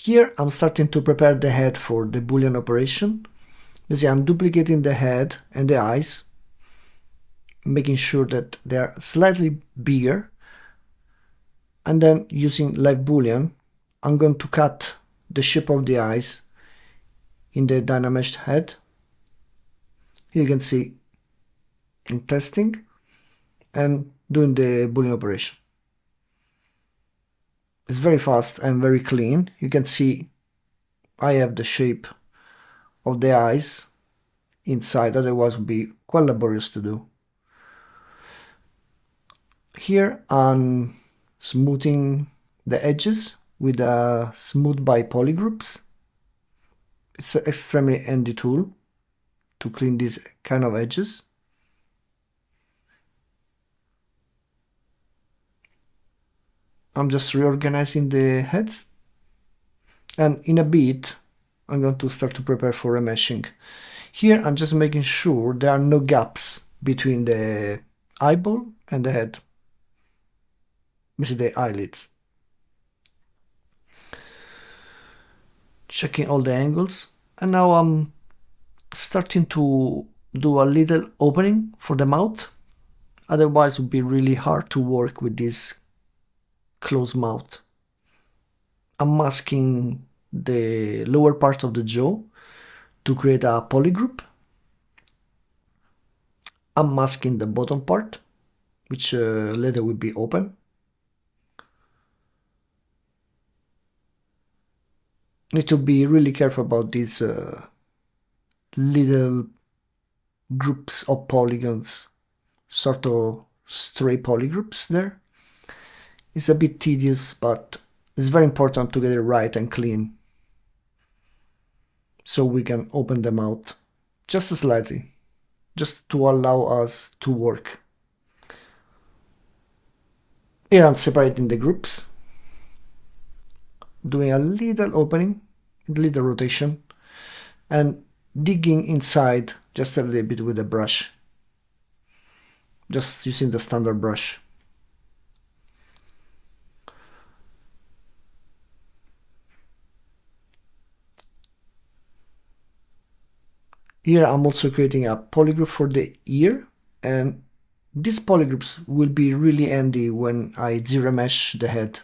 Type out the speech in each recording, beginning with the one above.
Here I'm starting to prepare the head for the Boolean operation. You see, I'm duplicating the head and the eyes, making sure that they are slightly bigger. And then using live Boolean, I'm going to cut the shape of the eyes in the Dynameshed head. Here you can see in testing and doing the Boolean operation. It's very fast and very clean. You can see I have the shape of the eyes inside, otherwise it would be quite laborious to do. Here I'm smoothing the edges with a Smooth by Polygroups. It's an extremely handy tool to clean these kind of edges. I'm just reorganizing the heads, and in a bit I'm going to start to prepare for remeshing. Here I'm just making sure there are no gaps between the eyeball and the head, basically the eyelids. Checking all the angles, and now I'm starting to do a little opening for the mouth, otherwise it would be really hard to work with this closed mouth. I'm masking the lower part of the jaw to create a polygroup. I'm masking the bottom part, which later will be open. Need to be really careful about these little groups of polygons, sort of stray polygroups there. It's a bit tedious, but it's very important to get it right and clean, so we can open them out just slightly, just to allow us to work. Here I'm separating the groups, doing a little opening, a little rotation, and digging inside just a little bit with a brush, just using the standard brush. Here I'm also creating a polygroup for the ear, and these polygroups will be really handy when I zero mesh the head,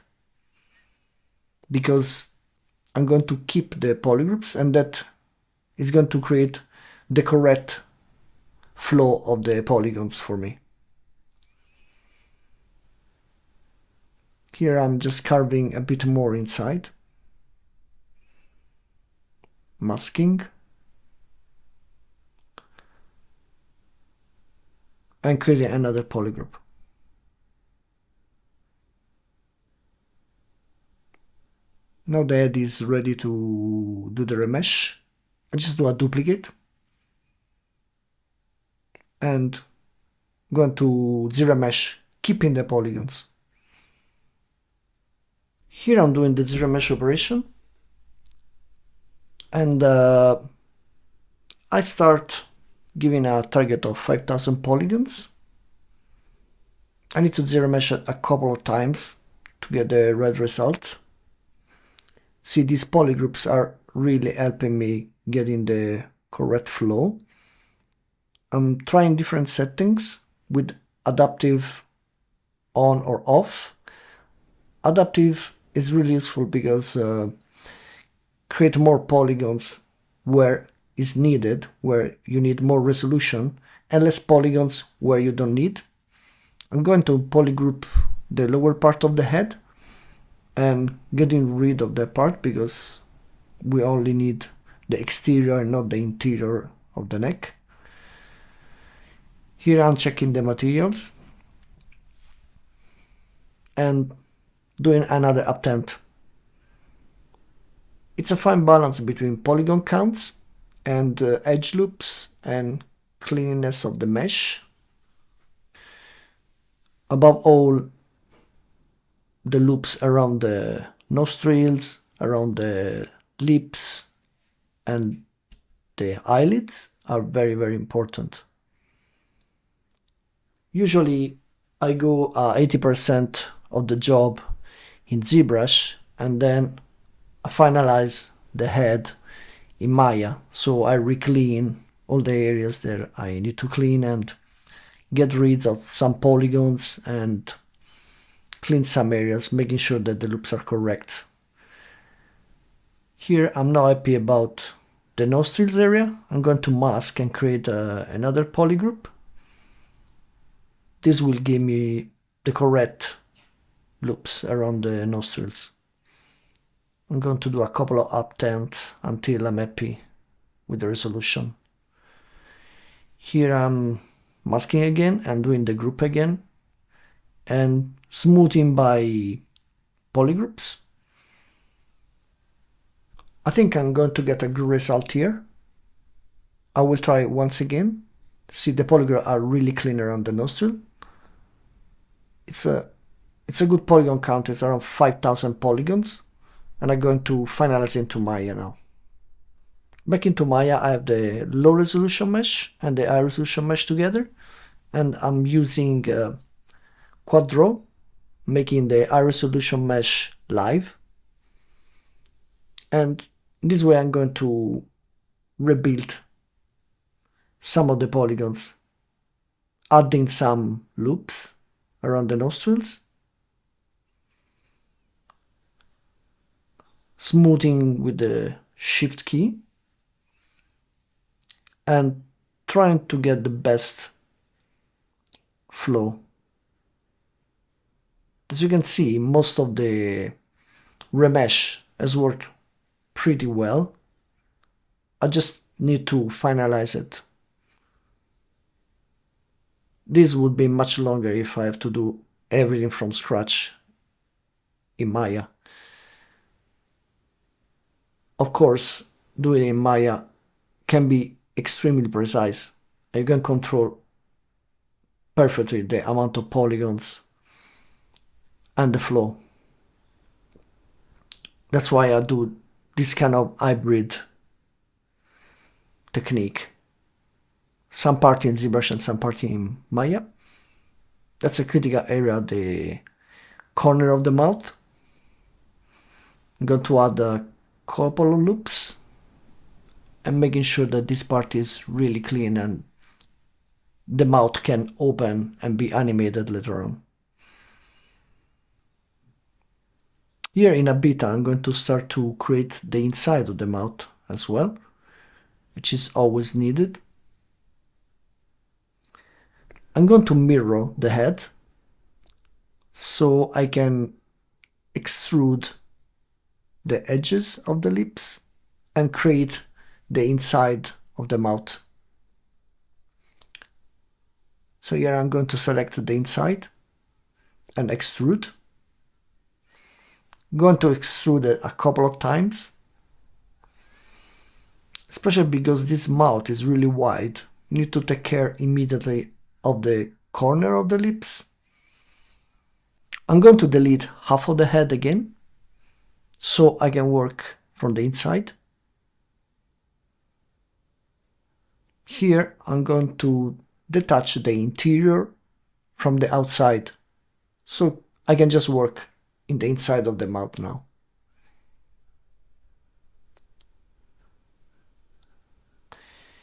because I'm going to keep the polygroups, and that is going to create the correct flow of the polygons for me. Here I'm just carving a bit more inside, masking, and creating another polygroup. Now the head is ready to do the remesh. I just do a duplicate and going to zero mesh, keeping the polygons. Here I'm doing the zero mesh operation, and I start giving a target of 5,000 polygons. I need to zero mesh it a couple of times to get the right result. See, these polygroups are really helping me getting the correct flow. I'm trying different settings with adaptive on or off. Adaptive is really useful because create more polygons where is needed, where you need more resolution, and less polygons where you don't need. I'm going to polygroup the lower part of the head and getting rid of that part because we only need the exterior and not the interior of the neck. Here I'm checking the materials and doing another attempt. It's a fine balance between polygon counts and edge loops and cleanliness of the mesh. Above all, the loops around the nostrils, around the lips, and the eyelids are very, very important. Usually I go 80% of the job in ZBrush, and then I finalize the head in Maya, so I re-clean all the areas that I need to clean and get rid of some polygons and clean some areas, making sure that the loops are correct. Here I'm now happy about the nostrils area. I'm going to mask and create another polygroup. This will give me the correct loops around the nostrils. I'm going to do a couple of uptents until I'm happy with the resolution. Here I'm masking again and doing the group again and smoothing by polygroups. I think I'm going to get a good result here. I will try once again. See, the polygons are really clean around the nostril. It's a good polygon count. It's around 5,000 polygons. And I'm going to finalize into Maya now. Back into Maya, I have the low resolution mesh and the high resolution mesh together. And I'm using Quad Draw, making the high resolution mesh live. And this way I'm going to rebuild some of the polygons, adding some loops around the nostrils, smoothing with the Shift key, and trying to get the best flow. As you can see, most of the remesh has worked pretty well. I just need to finalize it. This would be much longer if I have to do everything from scratch in Maya. Of course, doing it in Maya can be extremely precise. You can control perfectly the amount of polygons and the flow. That's why I do this kind of hybrid technique. Some part in ZBrush and some part in Maya. That's a critical area, the corner of the mouth. I'm going to add a couple of loops and making sure that this part is really clean and the mouth can open and be animated later on. Here in a beta, I'm going to start to create the inside of the mouth as well, which is always needed. I'm going to mirror the head so I can extrude the edges of the lips and create the inside of the mouth. So here I'm going to select the inside and extrude. I'm going to extrude it a couple of times, especially because this mouth is really wide. You need to take care immediately of the corner of the lips. I'm going to delete half of the head again so I can work from the inside. Here I'm going to detach the interior from the outside so I can just work in the inside of the mouth now.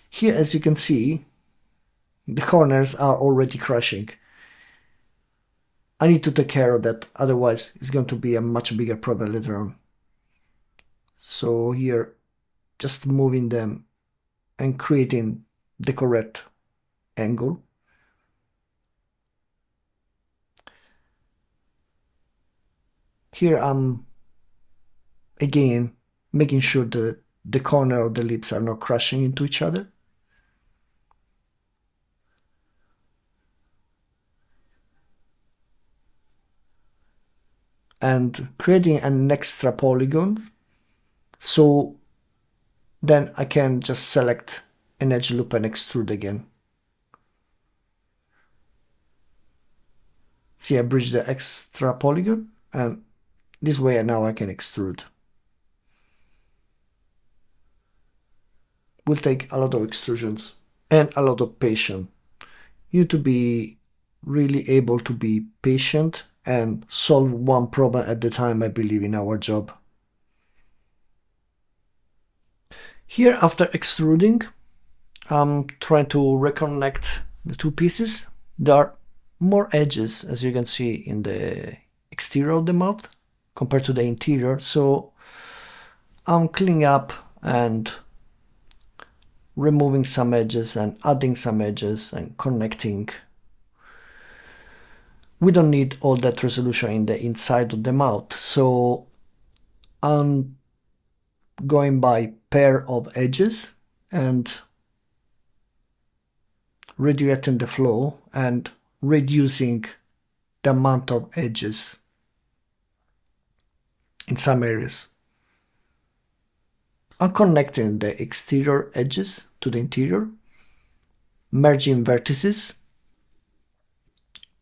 Here, as you can see, the corners are already crashing. I need to take care of that, otherwise it's going to be a much bigger problem later on. So here, just moving them and creating the correct angle. Here I'm again making sure that the corner of the lips are not crashing into each other. And creating an extra polygon, so then I can just select an edge loop and extrude again. See, I bridge the extra polygon, and this way now I can extrude. Will take a lot of extrusions and a lot of patience. You need to be really able to be patient and solve one problem at a time, I believe, in our job. Here, after extruding, I'm trying to reconnect the two pieces. There are more edges, as you can see, in the exterior of the mouth compared to the interior, so I'm cleaning up and removing some edges and adding some edges and connecting. We don't need all that resolution in the inside of the mouth, so I'm going by pair of edges and redirecting the flow and reducing the amount of edges in some areas. I'm connecting the exterior edges to the interior, merging vertices,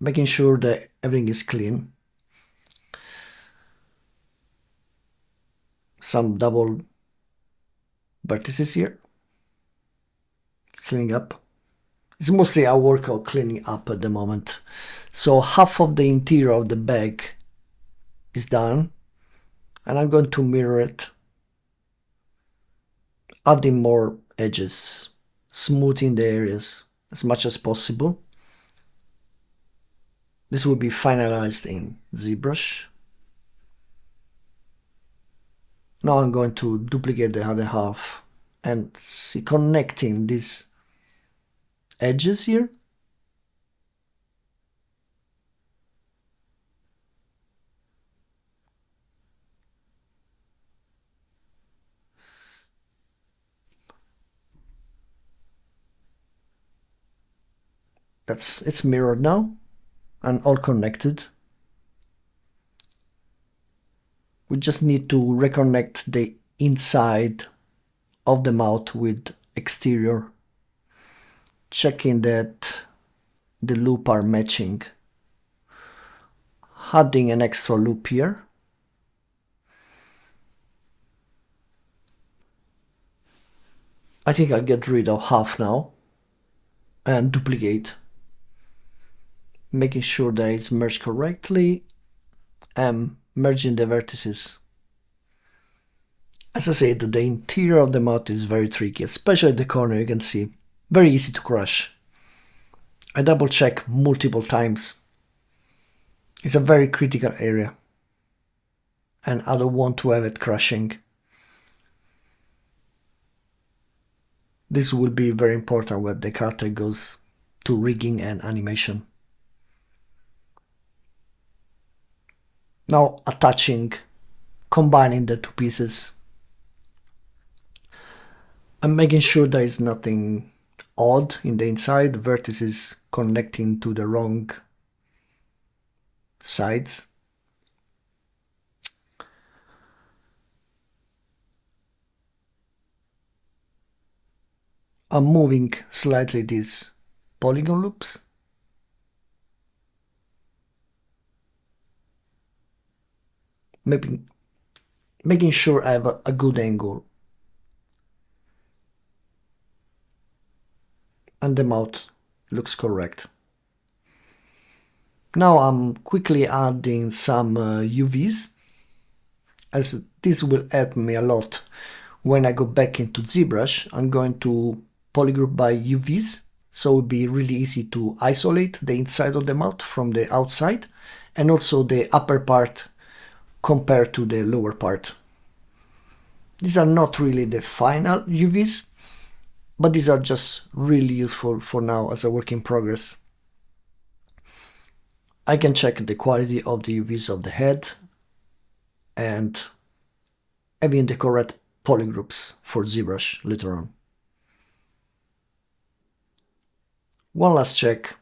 making sure that everything is clean. Some double vertices here, cleaning up. It's mostly a workout cleaning up at the moment. So half of the interior of the bag is done, and I'm going to mirror it, adding more edges, smoothing the areas as much as possible. This will be finalized in ZBrush. Now I'm going to duplicate the other half and see connecting these edges here. It's mirrored now and all connected. We just need to reconnect the inside of the mouth with exterior, checking that the loops are matching, adding an extra loop here. I think I'll get rid of half now and duplicate, making sure that it's merged correctly and merging the vertices. As I said, the interior of the mouth is very tricky, especially the corner. You can see, very easy to crush. I double check multiple times. It's a very critical area and I don't want to have it crushing. This will be very important when the character goes to rigging and animation. Now attaching, combining the two pieces. I'm making sure there is nothing odd in the inside, vertices connecting to the wrong sides. I'm moving slightly these polygon loops. Making sure I have a good angle. And the mouth looks correct. Now I'm quickly adding some UVs, as this will help me a lot when I go back into ZBrush. I'm going to polygroup by UVs, so it will be really easy to isolate the inside of the mouth from the outside, and also the upper part compared to the lower part. These are not really the final UVs, but these are just really useful for now as a work in progress. I can check the quality of the UVs of the head and having the correct polygroups for ZBrush later on. One last check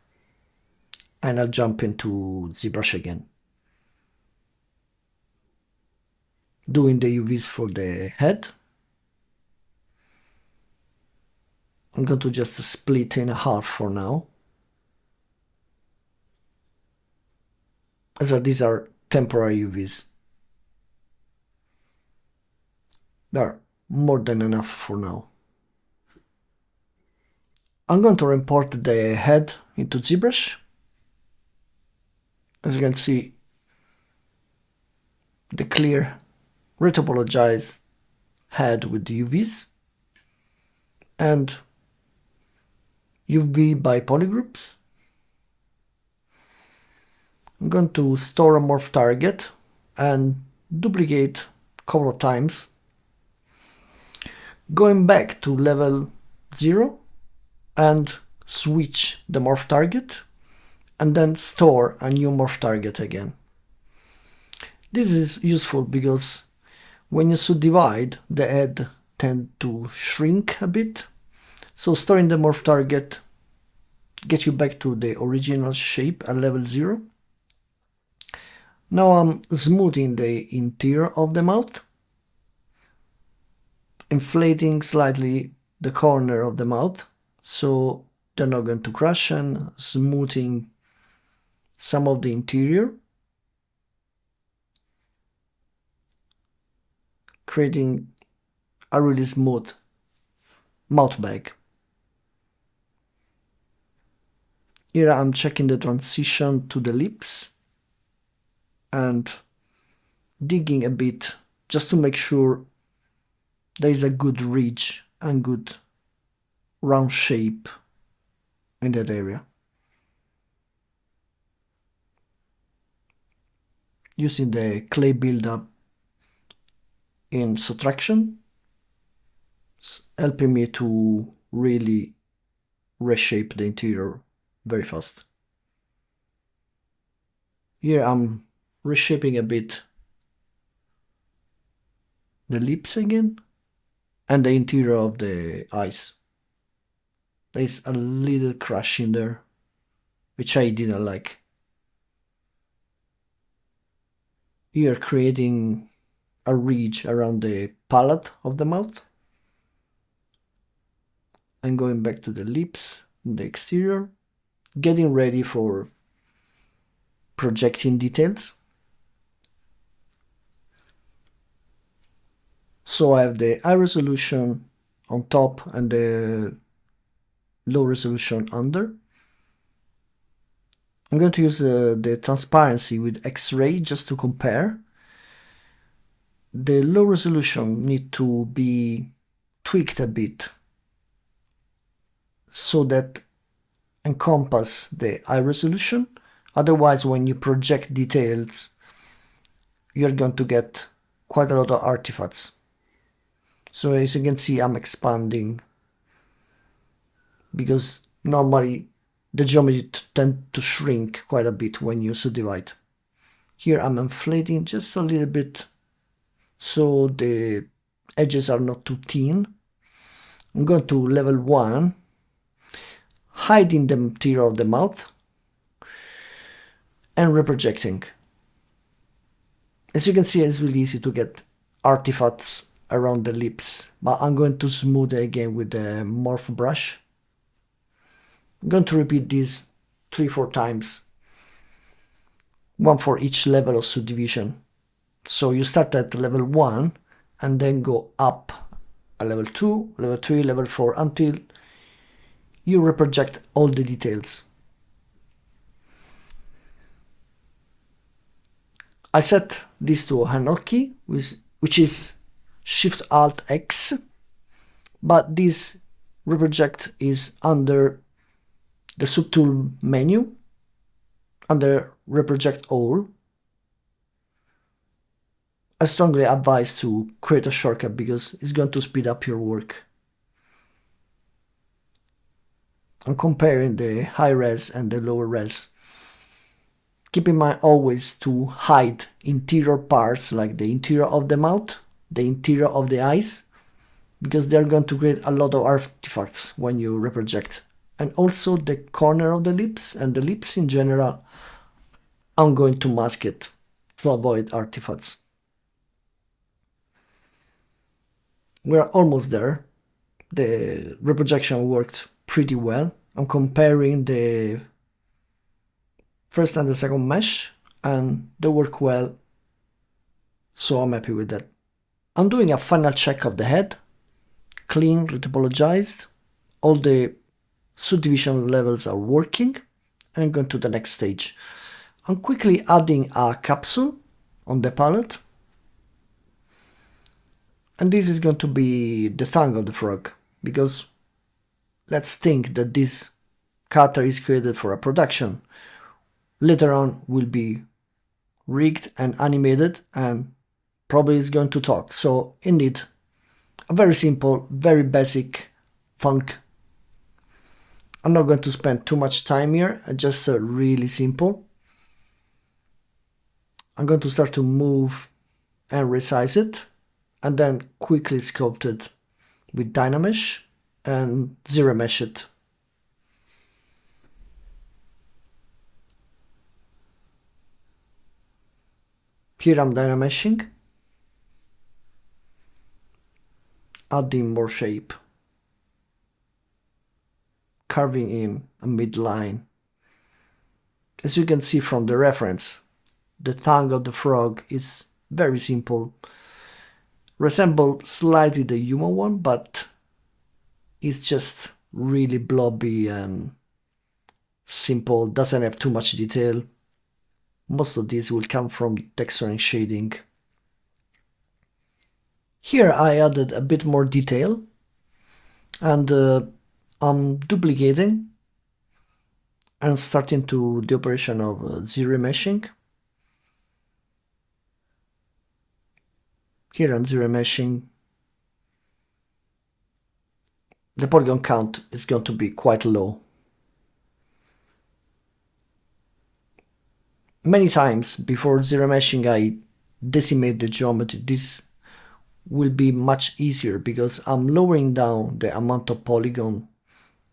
and I'll jump into ZBrush again. Doing the UVs for the head. I'm going to just split in half for now, as these are temporary UVs. They're more than enough for now. I'm going to import the head into ZBrush. As you can see, the clear retopologized head with the UVs. and UV by polygroups. I'm going to store a morph target and duplicate a couple of times. Going back to level 0 and switch the morph target and then store a new morph target again. This is useful because when you subdivide, the head tends to shrink a bit. So storing the morph target gets you back to the original shape at level 0. Now I'm smoothing the interior of the mouth, inflating slightly the corner of the mouth so they're not going to crash, and smoothing some of the interior, creating a really smooth mouth bag. Here I'm checking the transition to the lips and digging a bit just to make sure there is a good ridge and good round shape in that area. Using the clay buildup in subtraction, helping me to really reshape the interior very fast. Here I'm reshaping a bit the lips again and the interior of the eyes. There is a little crash in there, which I didn't like. Here creating a ridge around the palate of the mouth. And going back to the lips, the exterior, getting ready for projecting details. So I have the high resolution on top and the low resolution under. I'm going to use the transparency with X-ray just to compare. The low resolution need to be tweaked a bit so that encompass the high resolution. Otherwise, when you project details, you're going to get quite a lot of artifacts. So as you can see, I'm expanding because normally the geometry tends to shrink quite a bit when you subdivide. Here I'm inflating just a little bit so the edges are not too thin. I'm going to level 1, hiding the interior of the mouth and reprojecting. As you can see, it's really easy to get artifacts around the lips, but I'm going to smooth it again with the morph brush. I'm going to repeat this 3-4 times, one for each level of subdivision. So you start at level 1 and then go up a level 2, level 3, level 4 until you reproject all the details. I set this to a hotkey, which is Shift-Alt-X, but this reproject is under the subtool menu, under reproject all. I strongly advise to create a shortcut because it's going to speed up your work. I'm comparing the high res and the lower res. Keep in mind always to hide interior parts like the interior of the mouth, the interior of the eyes, because they're going to create a lot of artifacts when you reproject. And also the corner of the lips and the lips in general, I'm going to mask it to avoid artifacts. We're almost there. The reprojection worked pretty well. I'm comparing the first and the second mesh and they work well, so I'm happy with that. I'm doing a final check of the head, clean, retopologized, all the subdivision levels are working, and going to the next stage. I'm quickly adding a capsule on the palette, and this is going to be the tongue of the frog, because let's think that this cutter is created for a production. Later on will be rigged and animated and probably is going to talk. So indeed, a very simple, very basic Thunk. I'm not going to spend too much time here, just really simple. I'm going to start to move and resize it, and then quickly sculpt it with Dynamesh and Zero Mesh it. Here I'm Dynameshing, adding more shape, carving in a midline. As you can see from the reference, the tongue of the frog is very simple, resembles slightly the human one, but it's just really blobby and simple, doesn't have too much detail. Most of this will come from texture and shading. Here I added a bit more detail, and I'm duplicating and starting to the operation of zero meshing. Here I'm zero meshing. The polygon count is going to be quite low. Many times before zero meshing I decimate the geometry. This will be much easier because I'm lowering down the amount of polygon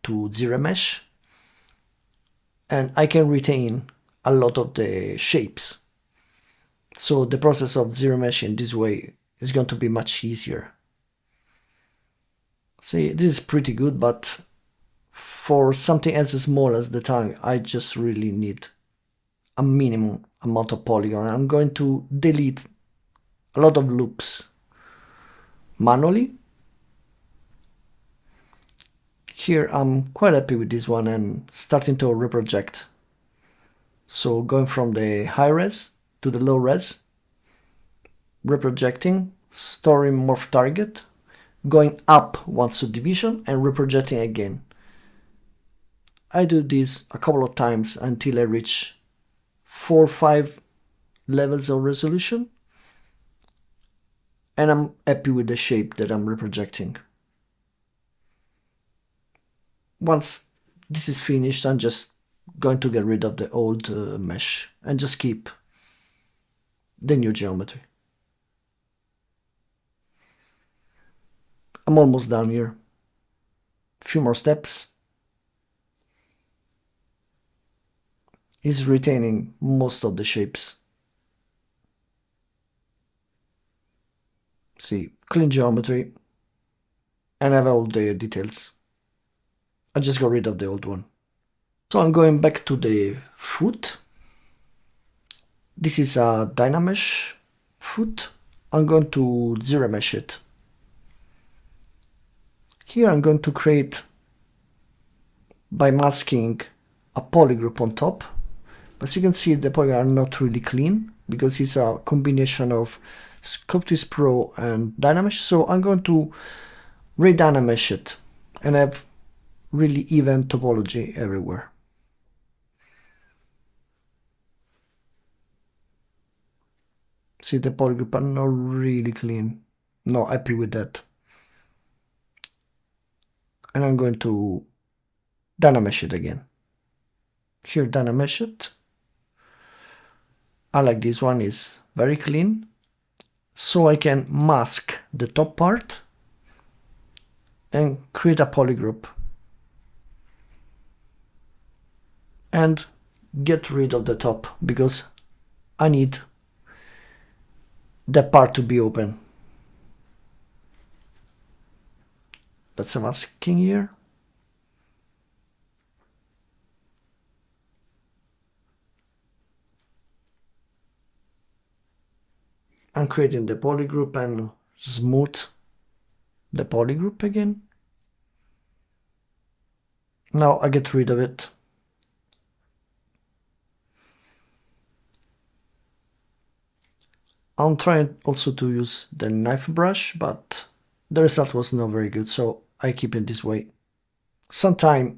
to zero mesh, and I can retain a lot of the shapes. So the process of zero meshing this way is going to be much easier. See, this is pretty good, but for something as small as the tongue, I just really need a minimum amount of polygon. I'm going to delete a lot of loops manually. Here I'm quite happy with this one and starting to reproject. So going from the high res to the low res, reprojecting, storing morph target, going up one subdivision and reprojecting again. I do this a couple of times until I reach 4 or 5 levels of resolution, and I'm happy with the shape that I'm reprojecting. Once this is finished, I'm just going to get rid of the old mesh and just keep the new geometry. I'm almost done here. A few more steps. Is retaining most of the shapes. See, clean geometry, and I have all the details. I just got rid of the old one. So I'm going back to the foot. This is a Dynamesh foot. I'm going to zero mesh it. Here I'm going to create, by masking, a polygroup on top. As you can see, the polygons are not really clean because it's a combination of Sculptris Pro and Dynamesh. So I'm going to re-Dynamesh it and have really even topology everywhere. See, the polygroup are not really clean. Not happy with that. And I'm going to Dynamesh it again. Here, Dynamesh it. I like this one, is very clean. So I can mask the top part and create a polygroup. And get rid of the top because I need the part to be open. That's a masking here. I'm creating the polygroup and smooth the polygroup again. Now I get rid of it. I'm trying also to use the knife brush, but the result was not very good, so I keep it this way. Sometimes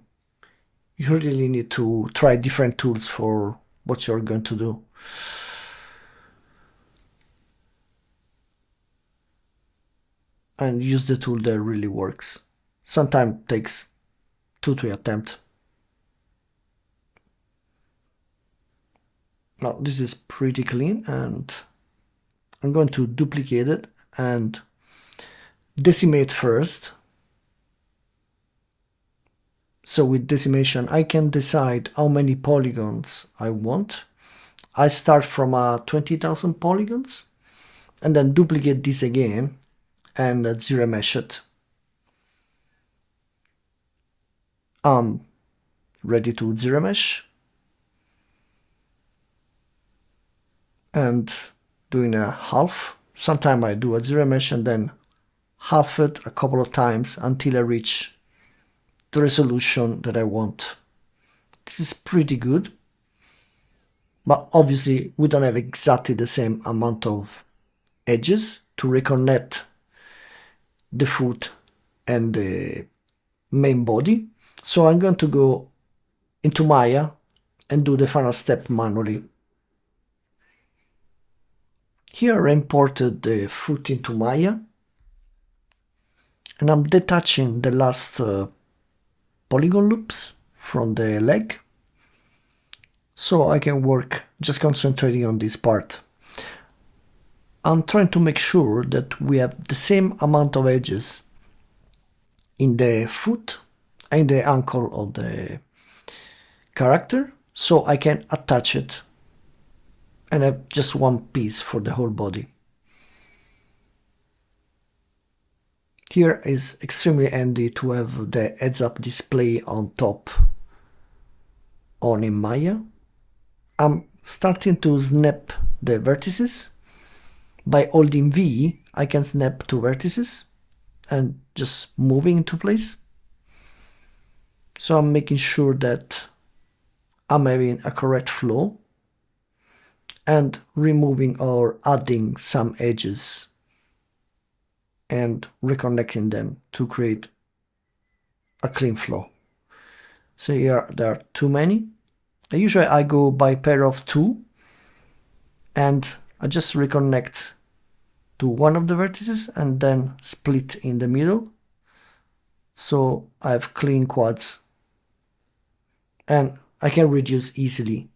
you really need to try different tools for what you're going to do. And use the tool that really works. Sometimes takes 2-3 attempts. Now this is pretty clean, and I'm going to duplicate it and decimate first. So with decimation, I can decide how many polygons I want. I start from 20,000 polygons and then duplicate this again and zero mesh it. I'm ready to zero mesh and doing a half. Sometimes I do a zero mesh and then half it a couple of times until I reach the resolution that I want. This is pretty good, but obviously we don't have exactly the same amount of edges to reconnect the foot and the main body. So I'm going to go into Maya and do the final step manually. Here I imported the foot into Maya and I'm detaching the last polygon loops from the leg, so I can work just concentrating on this part. I'm trying to make sure that we have the same amount of edges in the foot and the ankle of the character, so I can attach it and have just one piece for the whole body. Here is extremely handy to have the heads-up display on top on in Maya. I'm starting to snap the vertices. By holding V, I can snap 2 vertices and just moving into place. So I'm making sure that I'm having a correct flow and removing or adding some edges and reconnecting them to create a clean flow. So here there are too many. Usually I go by pair of 2 and I just reconnect to one of the vertices and then split in the middle. So I have clean quads and I can reduce easily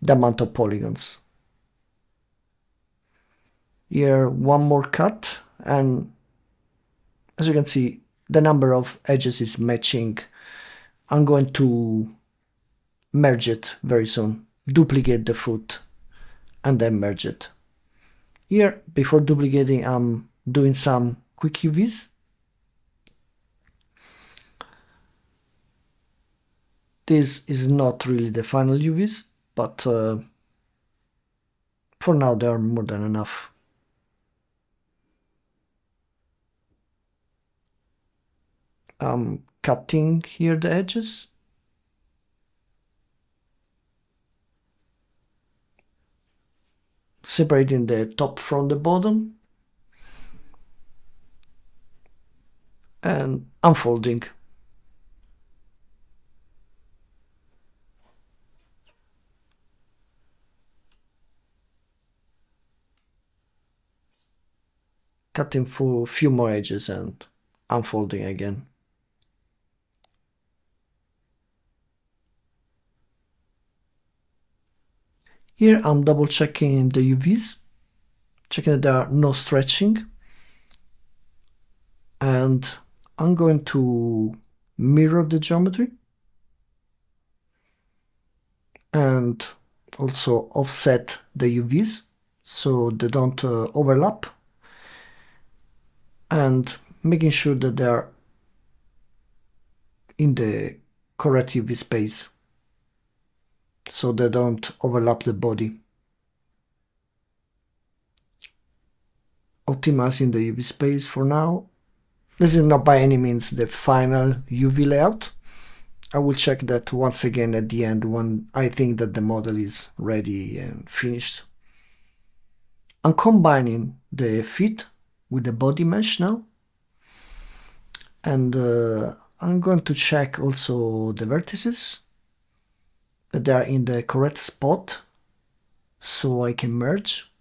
the amount of polygons. Here one more cut, and as you can see the number of edges is matching. I'm going to merge it very soon, duplicate the foot and then merge it. Here, before duplicating, I'm doing some quick UVs. This is not really the final UVs, but for now they are more than enough. I'm cutting here the edges. Separating the top from the bottom. And unfolding. Cutting for a few more edges and unfolding again. Here I'm double checking the UVs, checking that there are no stretching, and I'm going to mirror the geometry and also offset the UVs so they don't overlap, and making sure that they are in the correct UV space so they don't overlap the body. Optimizing the UV space for now. This is not by any means the final UV layout. I will check that once again at the end when I think that the model is ready and finished. I'm combining the feet with the body mesh now, and I'm I'm going to check also the vertices, that they are in the correct spot, so I can merge.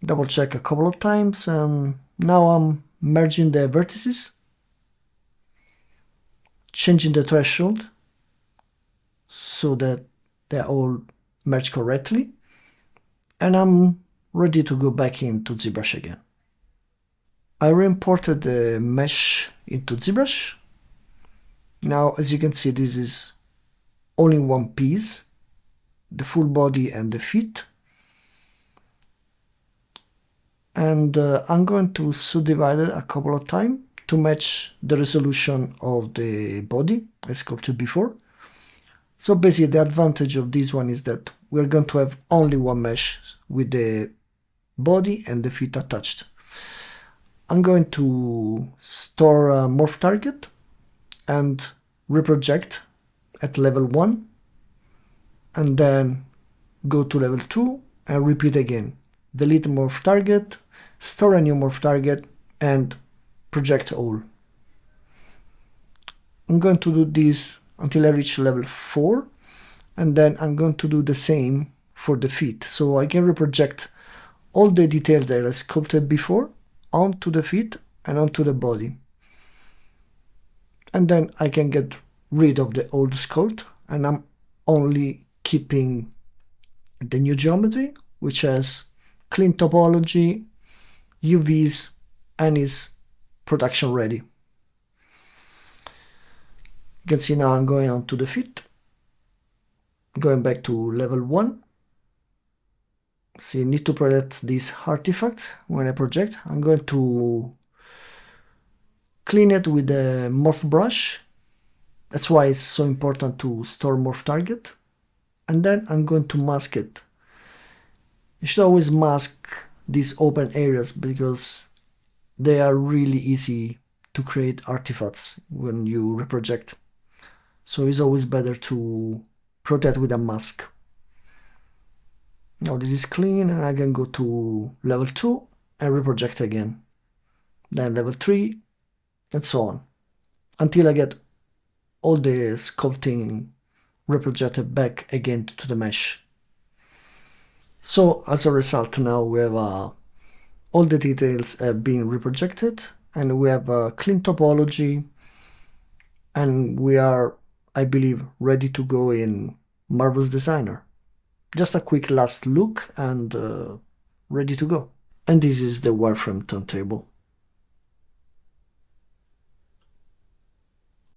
Double check a couple of times, and now I'm merging the vertices, changing the threshold so that they all merge correctly, and I'm ready to go back into ZBrush again. I re-imported the mesh into ZBrush. Now, as you can see, this is all in one piece, the full body and the feet. And I'm going to subdivide it a couple of times to match the resolution of the body as sculpted before. So basically the advantage of this one is that we're going to have only one mesh with the body and the feet attached. I'm going to store a morph target and reproject at level 1, and then go to level 2 and repeat again. Delete morph target, store a new morph target, and project all. I'm going to do this until I reach level 4, and then I'm going to do the same for the feet, so I can reproject all the details that I sculpted before onto the feet and onto the body. And then I can get rid of the old sculpt, and I'm only keeping the new geometry, which has clean topology, UVs, and is production ready. You can see now I'm going on to the feet, going back to level 1. See, I need to project this artifact when I project. I'm going to clean it with the morph brush. That's why it's so important to store morph target. And then I'm going to mask it. You should always mask these open areas because they are really easy to create artifacts when you reproject. So it's always better to protect with a mask. Now this is clean, and I can go to level 2 and reproject again. Then level 3, and so on, until I get all the sculpting reprojected back again to the mesh. So as a result, now we have all the details have been reprojected, and we have a clean topology, and we are, I believe, ready to go in Marvelous Designer. Just a quick last look and ready to go. And this is the wireframe turntable.